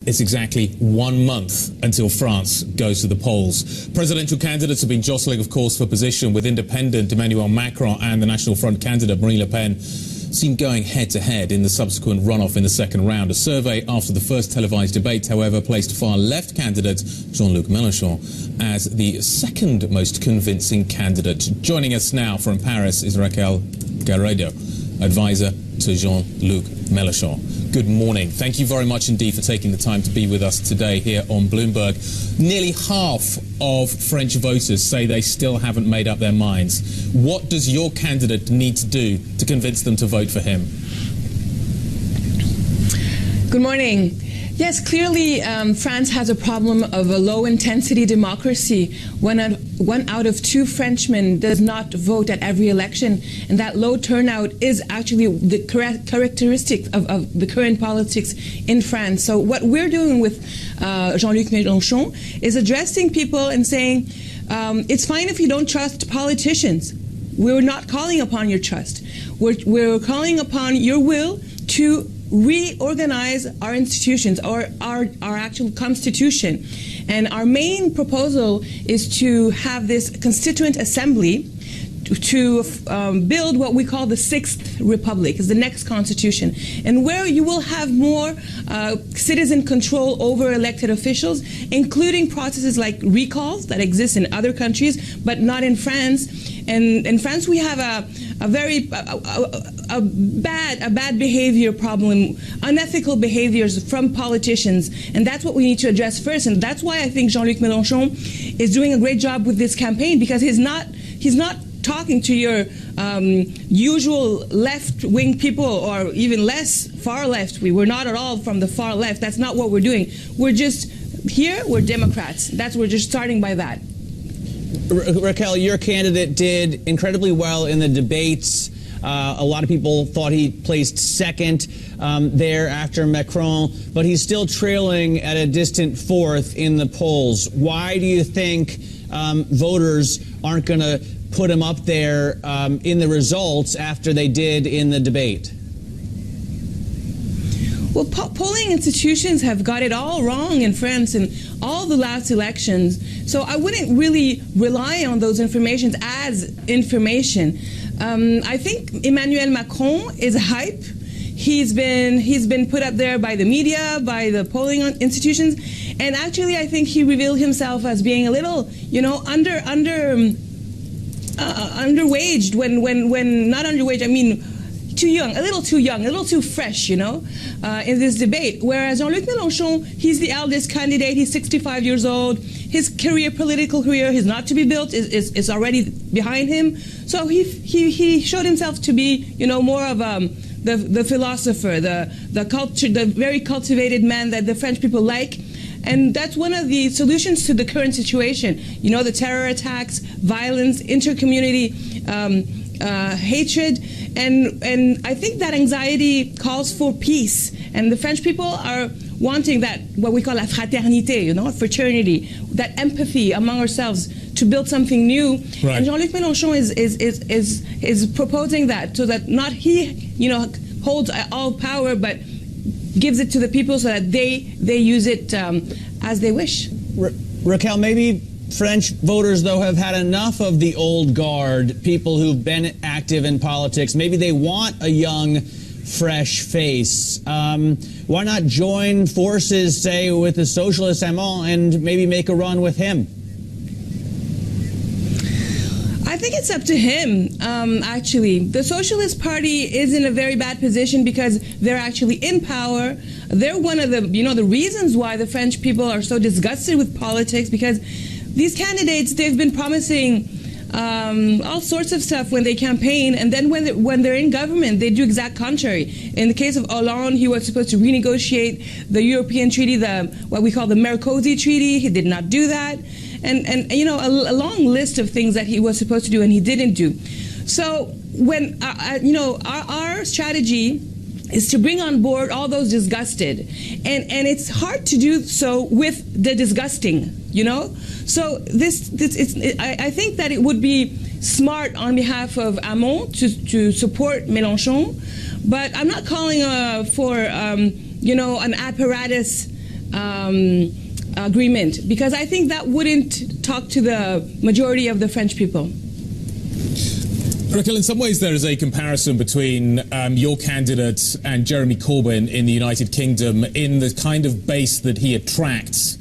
It's exactly 1 month until France goes to the polls. Presidential candidates have been jostling, of course, for position, with independent Emmanuel Macron and the National Front candidate Marine Le Pen seen going head-to-head in the subsequent runoff in the second round. A survey after the first televised debate, however, placed far-left candidate Jean-Luc Mélenchon as the second most convincing candidate. Joining us now from Paris is Raquel Garrido, advisor to Jean-Luc Mélenchon. Good morning. Thank you very much indeed for taking the time to be with us today here on Bloomberg. Nearly half of French voters say they still haven't made up their minds. What does your candidate need to do to convince them to vote for him? Good morning. Yes, clearly France has a problem of a low-intensity democracy. One out of two Frenchmen does not vote at every election, and that low turnout is actually the characteristic of the current politics in France. So what we're doing with Jean-Luc Mélenchon is addressing people and saying, it's fine if you don't trust politicians. We're not calling upon your trust. We're calling upon your will to reorganize our institutions, or our actual constitution. And our main proposal is to have this constituent assembly to build what we call the Sixth Republic, is the next constitution, and where you will have more citizen control over elected officials, including processes like recalls that exist in other countries, but not in France. And in France, we have a bad behavior problem, unethical behaviors from politicians, and that's what we need to address first. And that's why I think Jean-Luc Mélenchon is doing a great job with this campaign, because he's not talking to your usual left-wing people, or even less far left. We're not at all from the far left. That's not what we're doing. We're just here. We're Democrats. We're just starting by that. Raquel, your candidate did incredibly well in the debates. A lot of people thought he placed second there after Macron, but he's still trailing at a distant fourth in the polls. Why do you think voters aren't going to put him up there in the results after they did in the debate? Well, polling institutions have got it all wrong in France in all the last elections. So I wouldn't really rely on those informations as information. I think Emmanuel Macron is a hype. He's been put up there by the media, by the polling institutions, and actually I think he revealed himself as being a little, underwaged when not underwaged, I mean too young, a little too fresh, in this debate. Whereas Jean-Luc Mélenchon, he's the eldest candidate. He's 65 years old. His political career, is not to be built, is already behind him. So he showed himself to be, more of the philosopher, the very cultivated man that the French people like. And that's one of the solutions to the current situation. The terror attacks, violence, intercommunity hatred, and I think that anxiety calls for peace. And the French people are wanting that, what we call la fraternité, fraternity, that empathy among ourselves to build something new. Right. And Jean-Luc Mélenchon is proposing that, so that not he, holds all power, but gives it to the people so that they use it as they wish. Raquel, maybe French voters, though, have had enough of the old guard, people who've been active in politics. Maybe they want a young, fresh face. Why not join forces, say, with the socialist Macron and maybe make a run with him? I think it's up to him, actually. The Socialist Party is in a very bad position because they're actually in power. They're one of the, the reasons why the French people are so disgusted with politics, because these candidates, they've been promising all sorts of stuff when they campaign, and then when they're in government, they do exact contrary. In the case of Hollande, he was supposed to renegotiate the European treaty, what we call the Mercosur Treaty. He did not do that. And a long list of things that he was supposed to do and he didn't do. So when, our strategy is to bring on board all those disgusted. And it's hard to do so with the disgusting, So I think that it would be smart on behalf of Hamon to support Mélenchon, but I'm not calling for, an apparatus agreement, because I think that wouldn't talk to the majority of the French people. Raquel, in some ways there is a comparison between your candidate and Jeremy Corbyn in the United Kingdom in the kind of base that he attracts.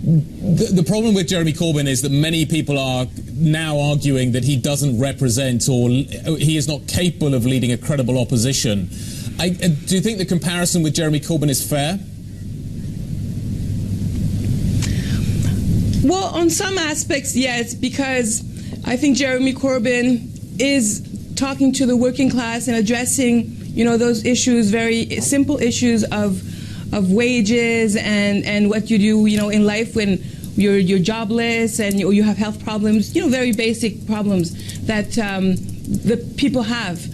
The problem with Jeremy Corbyn is that many people are now arguing that he doesn't represent, or he is not capable of leading a credible opposition. Do you think the comparison with Jeremy Corbyn is fair? Well, on some aspects, yes, because I think Jeremy Corbyn is talking to the working class and addressing, those issues, very simple issues of wages and what you do, in life when you're jobless and you have health problems, very basic problems that the people have.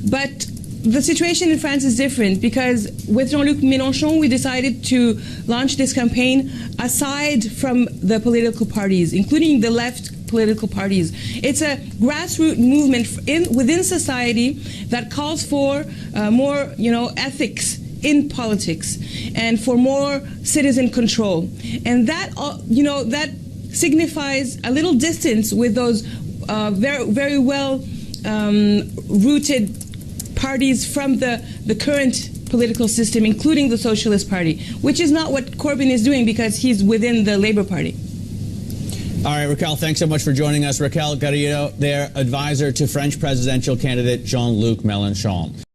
But the situation in France is different, because with Jean-Luc Mélenchon, we decided to launch this campaign aside from the political parties, including the left political parties. It's a grassroots movement within society that calls for more, ethics in politics and for more citizen control. And that, that signifies a little distance with those very, very well rooted parties from the current political system, including the Socialist Party, which is not what Corbyn is doing, because he's within the Labour Party. All right, Raquel, thanks so much for joining us. Raquel Garrido, their advisor to French presidential candidate Jean-Luc Mélenchon.